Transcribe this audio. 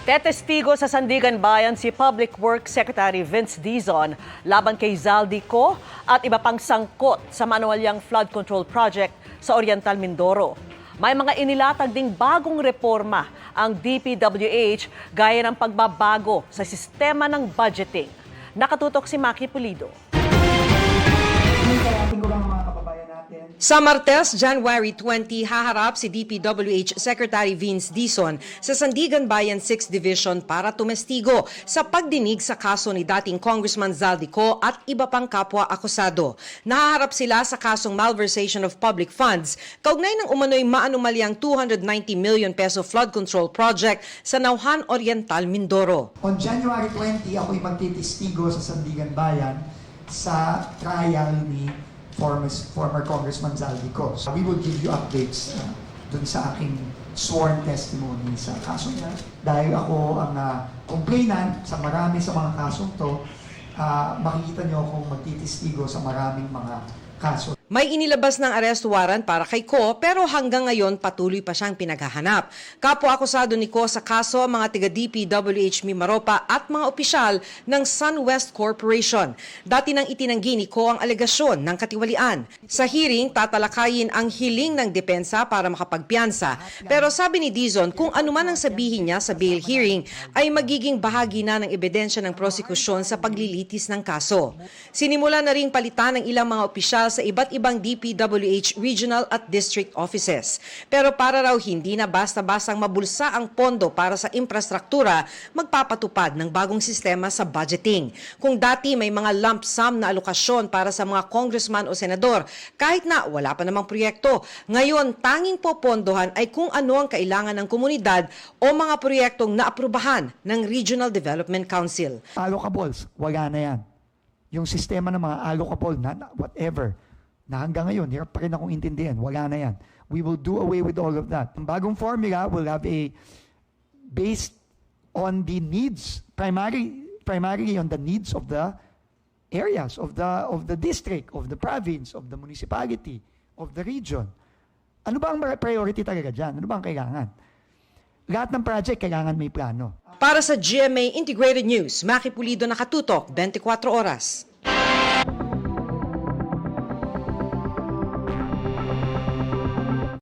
Tetestigo sa Sandigan Bayan si Public Works Secretary Vince Dizon laban kay Zaldico at iba pang sangkot sa manuwalyang flood control project sa Oriental Mindoro. May mga inilatag ding bagong reforma ang DPWH gaya ng pagbabago sa sistema ng budgeting. Nakatutok si Maki Pulido. Sa Martes, January 20, haharap si DPWH Secretary Vince Dizon sa Sandigan Bayan 6th Division para tumestigo sa pagdinig sa kaso ni dating Congressman Zaldico at iba pang kapwa akusado. Nahaharap sila sa kasong malversation of public funds kaugnay ng umano'y maanumalyang 290 million peso flood control project sa Nauhan Oriental, Mindoro. On January 20, ako'y magtitistigo sa Sandigan Bayan sa trial ni former Congressman Zaldico. So we will give you updates dun sa aking sworn testimony sa kaso niya. Dahil ako ang complainant sa marami sa mga kasong to, makikita niyo akong magtitistigo sa maraming mga kaso. May inilabas ng arrest warrant para kay Ko pero hanggang ngayon patuloy pa siyang pinaghahanap. Kapwa-akusado ni Ko sa kaso mga taga-DPWH Mimaropa at mga opisyal ng SunWest Corporation. Dati nang itinanggi ni Ko ang alegasyon ng katiwalian. Sa hearing, tatalakayin ang hiling ng depensa para makapagpiyansa. Pero sabi ni Dizon kung anuman ang sabihin niya sa bail hearing ay magiging bahagi na ng ebidensya ng prosekusyon sa paglilitis ng kaso. Sinimula na ring palitan ng ilang mga opisyal sa iba't ibang DPWH regional at district offices. Pero para raw hindi na basta-bastang mabulsa ang pondo para sa infrastruktura, magpapatupad ng bagong sistema sa budgeting. Kung dati may mga lump sum na alokasyon para sa mga congressman o senador, kahit na wala pa namang proyekto, ngayon tanging popondohan ay kung ano ang kailangan ng komunidad o mga proyektong naaprubahan ng Regional Development Council. Allocables, wala na yan. Yung sistema ng mga allocable na whatever, na hanggang ngayon, hirap pa rin akong intindihan. Wala na yan. We will do away with all of that. Ang bagong formula will have based on the needs, primarily on the needs of the areas, of the district, of the province, of the municipality, of the region. Ano ba ang priority talaga dyan? Ano ba ang kailangan? Lahat ng project, kailangan may plano. Para sa GMA Integrated News, Maki Pulido, Nakatutok, 24 Oras.